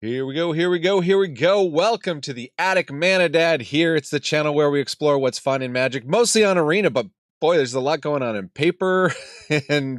Here we go, here we go, here we go. Welcome to the Attic Mana Dad here. It's the channel where we explore what's fun in Magic, mostly on Arena, but boy, there's a lot going on in Paper and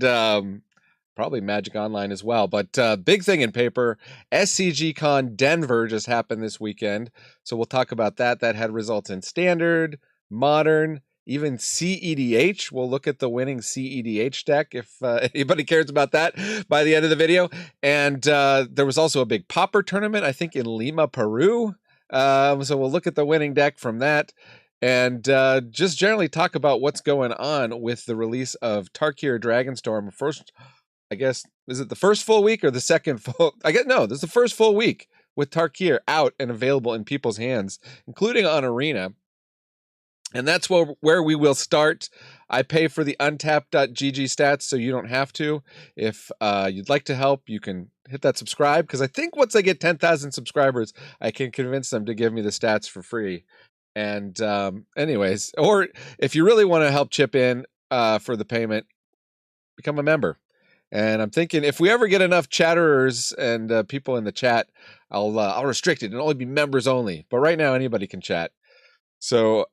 probably Magic Online as well. But big thing in Paper, SCGCon Denver just happened this weekend. So we'll talk about that. That had results in Standard, Modern, even cEDH. We'll look at the winning cEDH deck if anybody cares about that by the end of the video. And there was also a big Pauper tournament, I think, in Lima, Peru. So we'll look at the winning deck from that and just generally talk about what's going on with the release of Tarkir Dragonstorm. First, I guess, is it the first full week or the second full? I guess, no, this is the first full week with Tarkir out and available in people's hands, including on Arena. And that's where we will start. I pay for the untapped.gg stats, so you don't have to. If you'd like to help, you can hit that subscribe, because I think once I get 10,000 subscribers, I can convince them to give me the stats for free. And anyways, or if you really want to help chip in for the payment, become a member. And I'm thinking if we ever get enough chatterers and people in the chat, I'll restrict it and only be members only. But right now, anybody can chat. So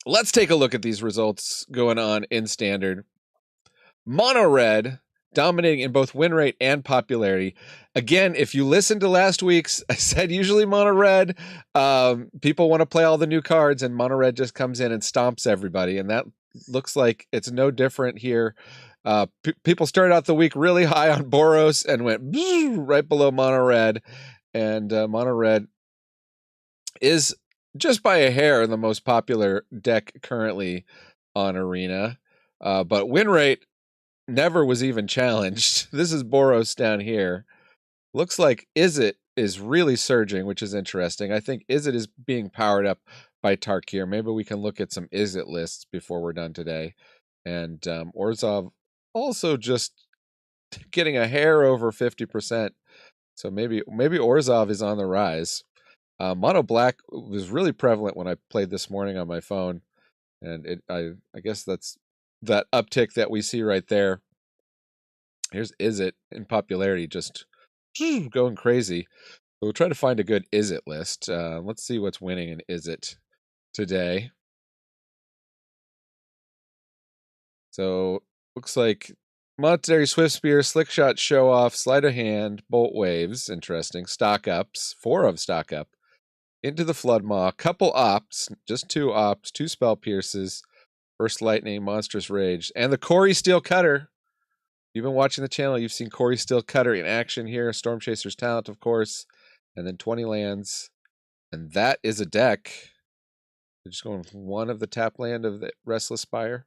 let's take a look at these results going on in Standard. Mono Red dominating in both win rate and popularity. Again, if you listen to last week's, I said usually Mono Red, people want to play all the new cards, and Mono Red just comes in and stomps everybody. And that looks like it's no different here. People started out the week really high on Boros and went right below Mono Red. And Mono Red is just by a hair the most popular deck currently on Arena. But win rate never was even challenged. This is Boros down here. Looks like Izzet is really surging, which is interesting. I think Izzet is being powered up by Tarkir. Maybe we can look at some Izzet lists before we're done today. And Orzhov also just getting a hair over 50%. So maybe Orzhov is on the rise. Mono Black was really prevalent when I played this morning on my phone, and I guess that's that uptick that we see right there. Here's Izzet in popularity, just going crazy. We'll try to find a good Izzet list. Let's see what's winning in Izzet today. So looks like Monetary Swift Spear, Slick Shot, Show Off, Sleight of Hand, Bolt Waves, interesting. Stock Ups, 4 of Stock Up. Into the Flood Maw, couple ops, just 2 ops, 2 Spell Pierces, Burst Lightning, Monstrous Rage, and the Corey Steel Cutter. You've been watching the channel, you've seen Corey Steel Cutter in action here. Storm Chaser's Talent, of course, and then 20 lands. And that is a deck. They're just going with 1 of the tap land of the Restless Spire.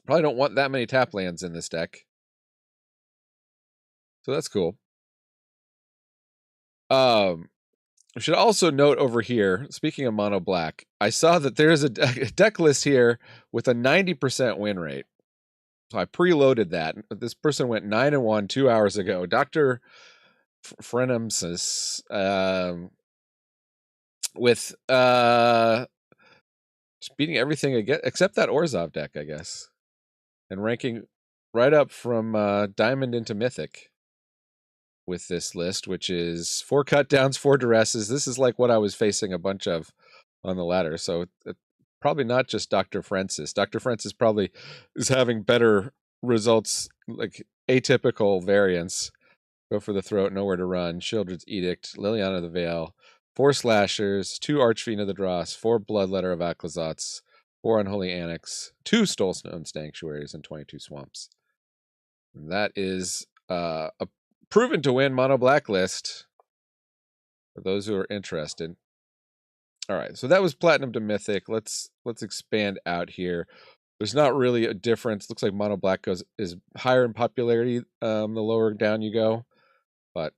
Probably don't want that many tap lands in this deck. So that's cool. I should also note over here, speaking of Mono Black, I saw that there's a deck list here with a 90% win rate. So I preloaded that. This person went 9-1 2 hours ago. Dr. Frenemsis with just beating everything again except that Orzhov deck, I guess. And ranking right up from Diamond into Mythic with this list, which is 4 cut downs, 4 duresses. This is like what I was facing a bunch of on the ladder. So probably not just Dr. Francis. Dr. Francis probably is having better results, like atypical variants. Go for the Throat, Nowhere to Run, Shieldred's Edict, Liliana the Veil, 4 Slashers, 2 Archfiend of the Dross, 4 Bloodletter of Aclazotz, 4 Unholy Annex, 2 Stolestone Sanctuaries, and 22 Swamps. And that is a proven to win Mono Black list for those who are interested. All right, so that was Platinum to Mythic. Let's expand out here. There's not really a difference. Looks like Mono Black is higher in popularity the lower down you go, but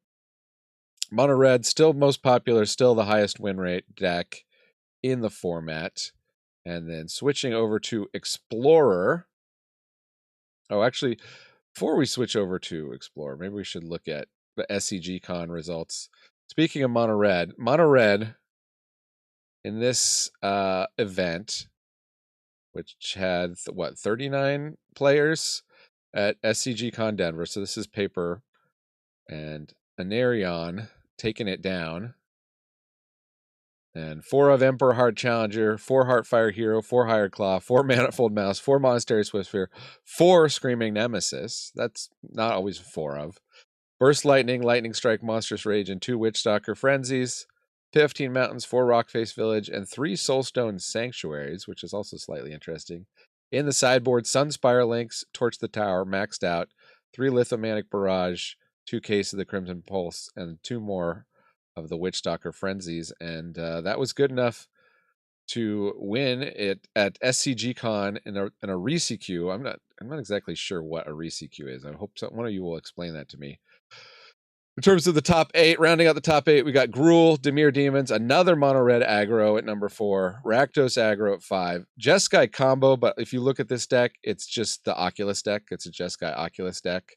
Mono Red still most popular, still the highest win rate deck in the format. And then switching over to Explorer. Oh, actually, before we switch over to Explorer, maybe we should look at the SCGCon results. Speaking of Mono Red in this event, which had, 39 players at SCGCon Denver. So this is Paper. And Anarion, taking it down. And 4 of Emperor Heart Challenger, 4 Heartfire Hero, 4 Hired Claw, 4 Manifold Mouse, 4 Monastery Swiftsphere, 4 Screaming Nemesis. That's not always 4 of. Burst Lightning, Lightning Strike, Monstrous Rage, and 2 Witchstalker Frenzies. 15 Mountains, 4 Rockface Village, and 3 Soulstone Sanctuaries, which is also slightly interesting. In the sideboard, Sunspire Links, Torch the Tower, maxed out, 3 Lithomantic Barrage, 2 Case of the Crimson Pulse, and 2 more of the Witchstalker Frenzies, and that was good enough to win it at SCGCon in a ReCQ. I'm not exactly sure what a ReCQ is. I hope one of you will explain that to me. In terms of the top 8, rounding out the top 8, we got Gruul, Dimir Demons, another mono red aggro at number 4, Rakdos aggro at 5, Jeskai combo. But if you look at this deck, it's just the Oculus deck. It's a Jeskai Oculus deck.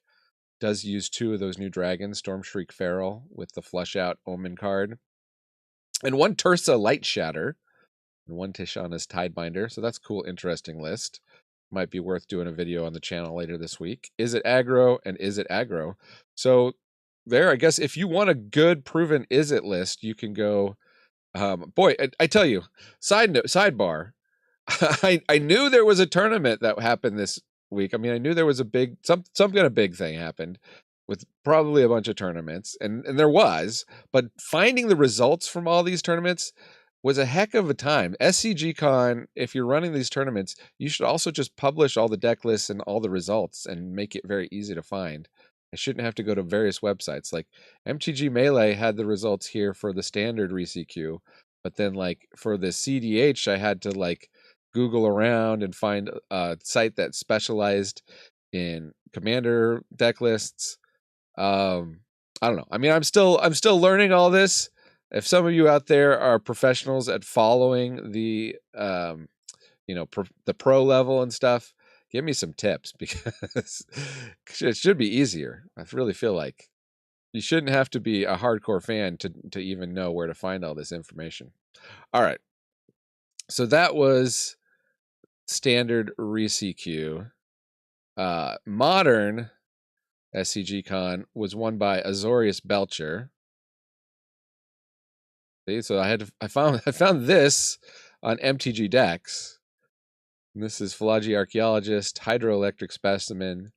Does use 2 of those new dragons, Stormshriek Feral with the flush out Omen card, and 1 Tursa Light Shatter, and 1 Tishana's Tidebinder. So that's a cool, interesting list. Might be worth doing a video on the channel later this week. Is it aggro and is it aggro? So there, I guess if you want a good proven is it list, you can go. Boy, I tell you, sidebar. I knew there was a tournament that happened this week. I mean, I knew there was a big some kind of big thing happened with probably a bunch of tournaments, and there was, but finding the results from all these tournaments was a heck of a time. SCGCon, if you're running these tournaments, you should also just publish all the deck lists and all the results and make it very easy to find. I shouldn't have to go to various websites. Like MTG Melee had the results here for the standard ReCQ, but then like for the cEDH, I had to like Google around and find a site that specialized in commander deck lists. I don't know. I mean, I'm still learning all this. If some of you out there are professionals at following the the pro level and stuff, give me some tips, because it should be easier. I really feel like you shouldn't have to be a hardcore fan to even know where to find all this information. All right. So that was standard ReCQ. Modern SCGCon was won by Azorius Belcher. See, so I found this on MTG Decks. And this is Philology Archaeologist, Hydroelectric Specimen,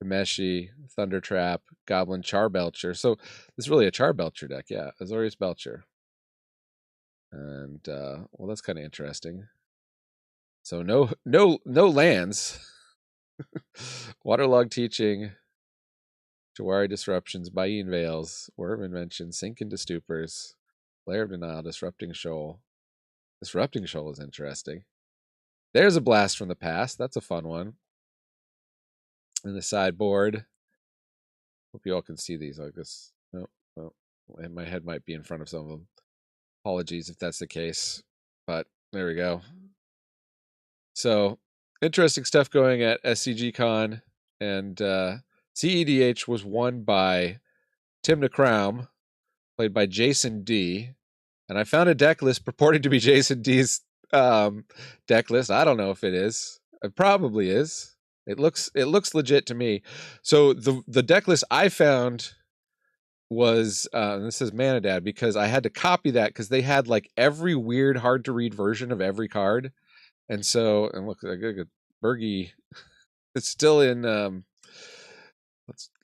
Kameshi, Thundertrap, Goblin Charbelcher. So this is really a Charbelcher deck, yeah. Azorius Belcher. And well, that's kind of interesting. So no lands. Waterlog Teaching, Jawari Disruptions, Bayin Veils, Worm Invention, Sink into Stupors, Lair of Denial, Disrupting Shoal. Disrupting Shoal is interesting. There's a Blast from the Past. That's a fun one. In the sideboard. Hope you all can see these like this. Oh, and my head might be in front of some of them. Apologies if that's the case, but there we go. So interesting stuff going at SCGCon, and cEDH was won by Tim NeCrown, played by Jason D. And I found a deck list purporting to be Jason D's deck list. I don't know if it is. It probably is. It looks legit to me. So the deck list I found was this is Manadad, because I had to copy that because they had like every weird, hard to read version of every card. And so, and look, I got Bergie. It's still in.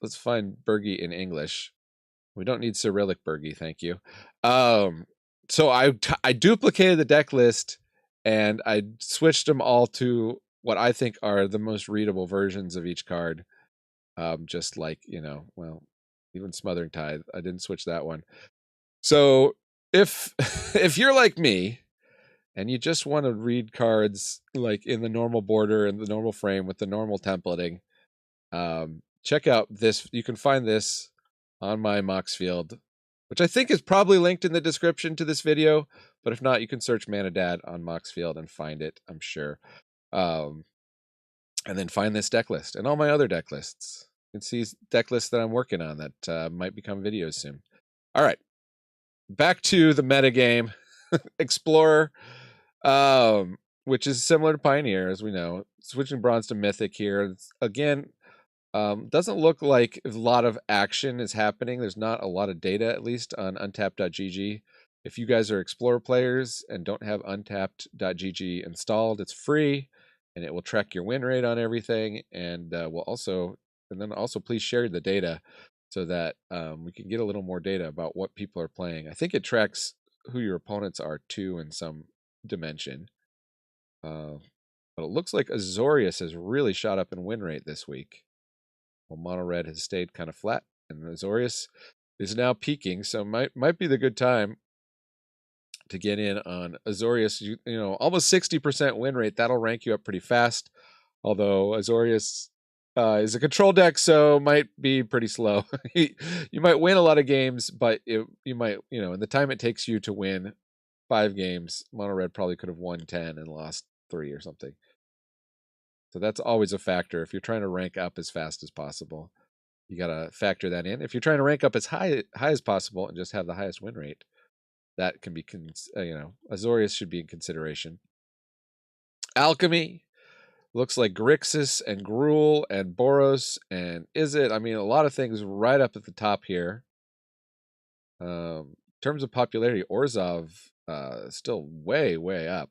Let's find Bergie in English. We don't need Cyrillic Bergie, thank you. So I duplicated the deck list and I switched them all to what I think are the most readable versions of each card. Just like, well, even Smothering Tithe, I didn't switch that one. So if you're like me and you just want to read cards like in the normal border and the normal frame with the normal templating, check out this. You can find this on my Moxfield, which I think is probably linked in the description to this video, but if not, you can search Manadad on Moxfield and find it, I'm sure. And then find this deck list and all my other deck lists. You can see deck lists that I'm working on that might become videos soon. All right, back to the metagame. Explorer, which is similar to Pioneer, as we know. Switching Bronze to Mythic here. Again, Doesn't look like a lot of action is happening. There's not a lot of data, at least on untapped.gg. If you guys are Explorer players and don't have untapped.gg installed, it's free, and it will track your win rate on everything, and then also please share the data so that we can get a little more data about what people are playing. I think it tracks who your opponents are too in some dimension. But it looks like Azorius has really shot up in win rate this week. Well, Mono Red has stayed kind of flat, and Azorius is now peaking, so might be the good time to get in on Azorius. You know, almost 60% win rate. That'll rank you up pretty fast. Although Azorius is a control deck, so might be pretty slow. You might win a lot of games, but you might, in the time it takes you to win 5 games, Mono Red probably could have won 10 and lost 3 or something. So that's always a factor. If you're trying to rank up as fast as possible, you got to factor that in. If you're trying to rank up as high as possible and just have the highest win rate, that can be, Azorius should be in consideration. Alchemy looks like Grixis and Gruul and Boros and Izzet. I mean, a lot of things right up at the top here. In terms of popularity, Orzhov still way, way up.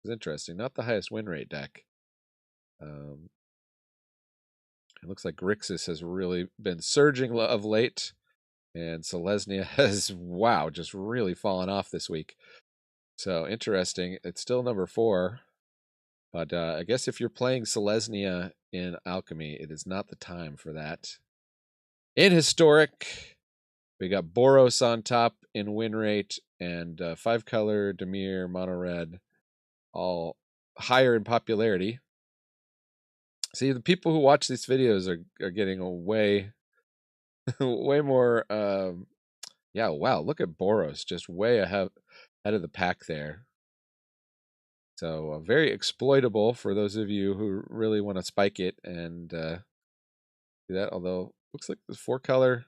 It's interesting. Not the highest win rate deck. It looks like Grixis has really been surging of late, and Selesnya has, wow, just really fallen off this week. So interesting. It's still number 4, but I guess if you're playing Selesnya in Alchemy, it is not the time for that. In Historic, we got Boros on top in win rate, and 5-color, Dimir, Mono Red, all higher in popularity. See, the people who watch these videos are getting a way more. Yeah, wow! Look at Boros, just way ahead of the pack there. So very exploitable for those of you who really want to spike it and do that. Although looks like the 4-color.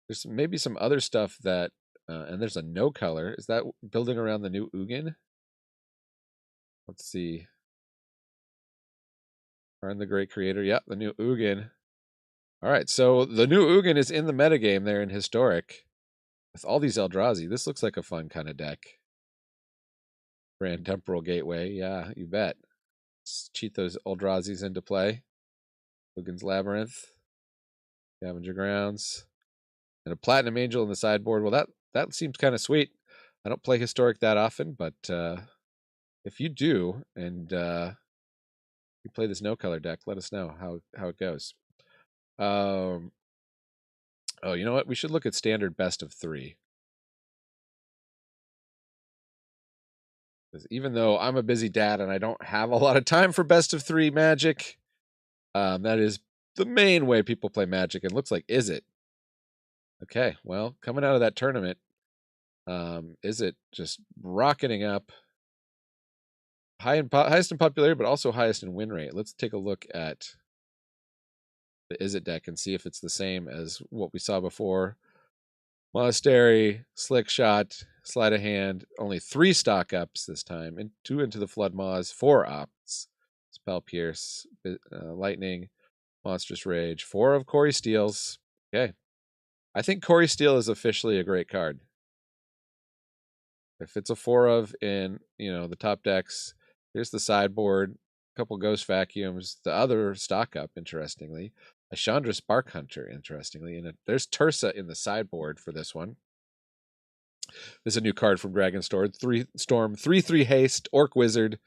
There's maybe some other stuff that, and there's a no color. Is that building around the new Ugin? Let's see. Arn the Great Creator. Yep, the new Ugin. All right, so the new Ugin is in the metagame there in Historic with all these Eldrazi. This looks like a fun kind of deck. Grand Temporal Gateway. Yeah, you bet. Let's cheat those Eldrazi's into play. Ugin's Labyrinth. Scavenger Grounds. And a Platinum Angel in the sideboard. Well, that seems kind of sweet. I don't play Historic that often, but if you do and you play this no-color deck, let us know how it goes. Oh, you know what? We should look at standard best of 3. Because even though I'm a busy dad and I don't have a lot of time for best of 3 Magic, that is the main way people play Magic. It looks like Izzet. Okay, well, coming out of that tournament, Izzet just rocketing up. Highest in popularity, but also highest in win rate. Let's take a look at the Izzet deck and see if it's the same as what we saw before. Monastery, Slick Shot, Sleight of Hand, only 3 stock ups this time, and 2 into the Flood Maws, 4 opts, Spell Pierce, Lightning, Monstrous Rage, 4 of Corey Steels. Okay. I think Corey Steel is officially a great card. If it's a 4 of in, the top decks, here's the sideboard, a couple Ghost Vacuums, the other stock up, interestingly, a Chandra Spark Hunter, interestingly, and there's Tursa in the sideboard for this one. This is a new card from Dragon Storm, 3/3 haste, Orc Wizard.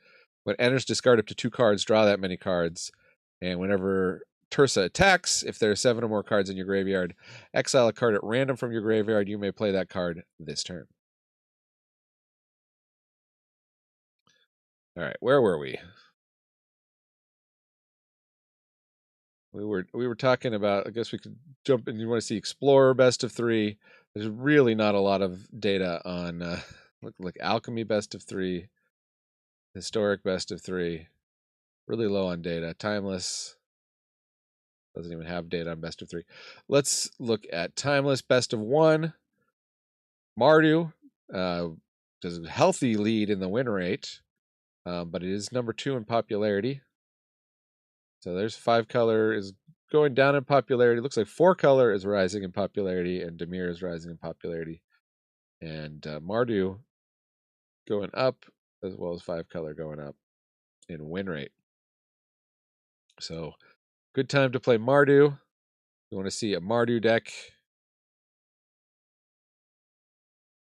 When it enters, discard up to 2 cards, draw that many cards, and whenever Tursa attacks, if there are 7 or more cards in your graveyard, exile a card at random from your graveyard. You may play that card this turn. All right, where were we? We were talking about, I guess we could jump in. You want to see Explorer best of 3. There's really not a lot of data on look Alchemy best of 3, Historic best of 3. Really low on data. Timeless doesn't even have data on best of 3. Let's look at Timeless best of 1. Mardu does a healthy lead in the win rate, but it is number 2 in popularity. So there's 5-color is going down in popularity. Looks like 4-color is rising in popularity, and Dimir is rising in popularity. And Mardu going up, as well as 5-color going up in win rate. So, good time to play Mardu. You want to see a Mardu deck.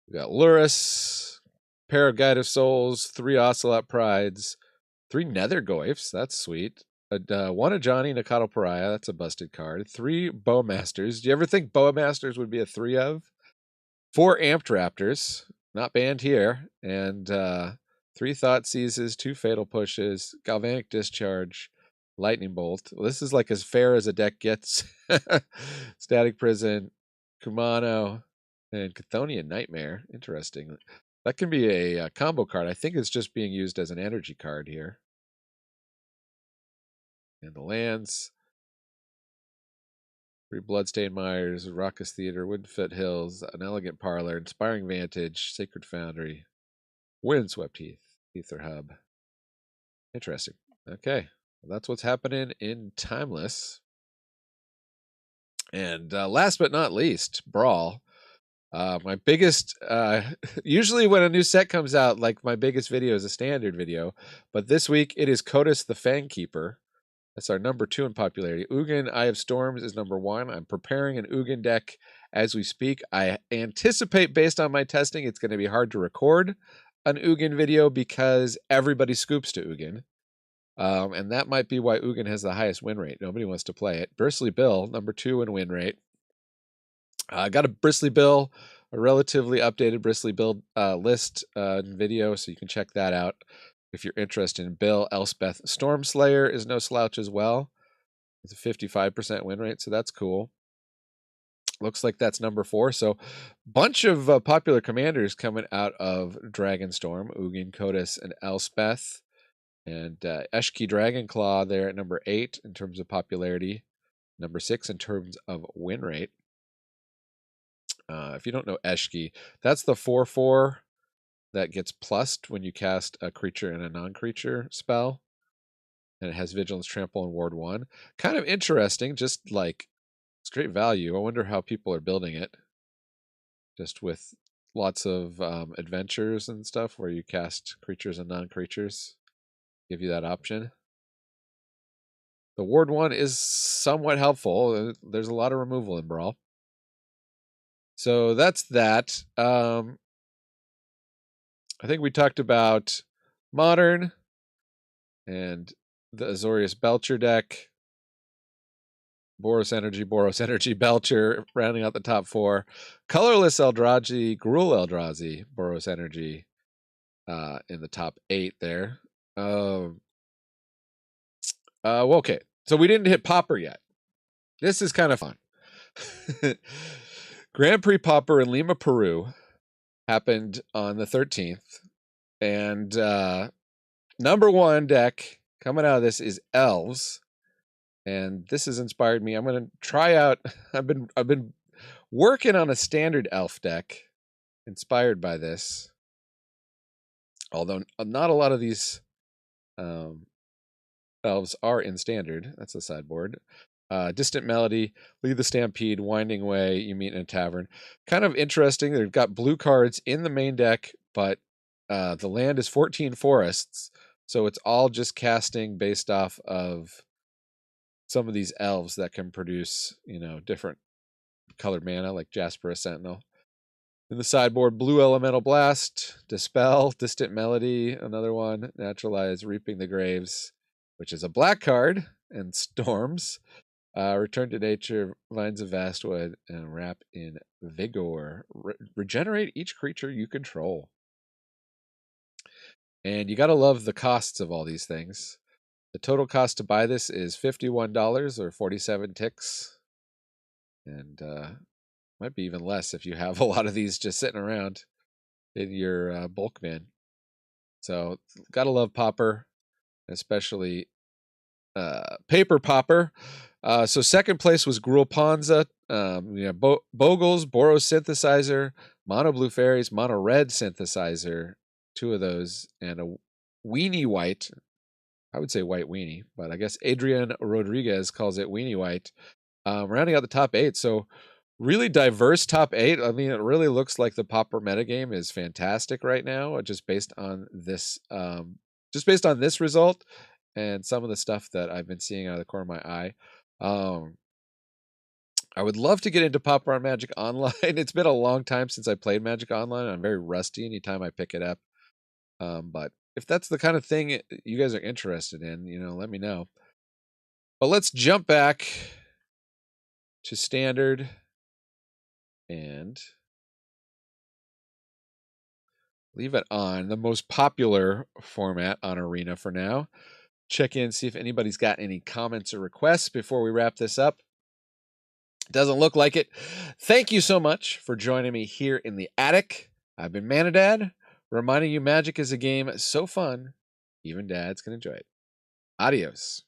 We got Lurrus, pair of Guide of Souls, 3 Ocelot Prides, 3 Nethergoyfs, that's sweet. 1 Ajani Nakado Pariah, that's a busted card. 3 Bowmasters. Do you ever think Bowmasters would be a 3 of? 4 Amped Raptors, not banned here. And 3 Thought Seizes, 2 Fatal Pushes, Galvanic Discharge, Lightning Bolt. Well, this is like as fair as a deck gets. Static Prison, Kumano, and Chthonian Nightmare. Interesting. That can be a combo card. I think it's just being used as an energy card here. And the lands. 3 Bloodstained Mires, Raucous Theater, Windfoot Hills, An Elegant Parlor, Inspiring Vantage, Sacred Foundry, Windswept Heath, Ether Hub. Interesting. Okay. Well, that's what's happening in Timeless. And last but not least, Brawl. My biggest, usually when a new set comes out, like my biggest video is a standard video, but this week it is CODES the Fangkeeper. That's our number 2 in popularity. Ugin Eye of Storms is number 1. I'm preparing an Ugin deck as we speak. I anticipate, based on my testing, it's going to be hard to record an Ugin video because everybody scoops to Ugin. And that might be why Ugin has the highest win rate. Nobody wants to play it. Bristly Bill, number 2 in win rate. I got a Bristly Bill, a relatively updated Bristly Bill list video, so you can check that out if you're interested in Bill. Elspeth Stormslayer is no slouch as well. It's a 55% win rate, so that's cool. Looks like that's number 4. So bunch of popular commanders coming out of Dragonstorm, Ugin, CODES, and Elspeth. And Eshki Dragonclaw there at number 8 in terms of popularity. Number 6 in terms of win rate. If you don't know Eshki, that's the 4/4 that gets plussed when you cast a creature and a non-creature spell. And it has Vigilance, Trample, and Ward 1. Kind of interesting, just like straight value. I wonder how people are building it. Just with lots of adventures and stuff where you cast creatures and non-creatures. Give you that option. The Ward 1 is somewhat helpful. There's a lot of removal in Brawl. So that's that. I think we talked about Modern and the Azorius Belcher deck. Boros Energy, Belcher, rounding out the top 4. Colorless Eldrazi, Gruul Eldrazi, Boros Energy in the top 8 there. Okay, so we didn't hit Pauper yet. This is kind of fun. Grand Prix Pauper in Lima, Peru happened on the 13th. And number 1 deck coming out of this is Elves. And this has inspired me. I'm going to try out. I've been working on a standard elf deck inspired by this. Although not a lot of these elves are in standard. That's the sideboard. Distant Melody, Lead the Stampede, Winding Way, You Meet in a Tavern. Kind of interesting. They've got blue cards in the main deck, but the land is 14 forests. So it's all just casting based off of some of these elves that can produce, different colored mana, like Jasper Sentinel. In the sideboard, Blue Elemental Blast, Dispel, Distant Melody, another one, Naturalize, Reaping the Graves, which is a black card, and Storms. Return to Nature, Vines of Vastwood, and Wrap in Vigor. Regenerate each creature you control. And you got to love the costs of all these things. The total cost to buy this is $51 or 47 ticks. And might be even less if you have a lot of these just sitting around in your bulk bin. So, got to love Pauper, especially Paper Pauper. So second place was Gruul Ponza. Bogles, Boros Synthesizer, Mono Blue Fairies, Mono Red Synthesizer, 2 of those, and a Weenie White I would say white weenie, but I guess Adrian Rodriguez calls it weenie white. Rounding out the top 8. So really diverse top 8. I mean, it really looks like the Pauper metagame is fantastic right now, just based on this result and some of the stuff that I've been seeing out of the corner of my eye. I would love to get into Pauper on Magic Online. It's been a long time since I played Magic Online. I'm very rusty anytime I pick it up. But if that's the kind of thing you guys are interested in, let me know. But let's jump back to standard and leave it on the most popular format on Arena for now. Check in, see if anybody's got any comments or requests before we wrap this up. Doesn't look like it. Thank you so much for joining me here in the attic. I've been Manadad, reminding you Magic is a game so fun, even dads can enjoy it. Adios.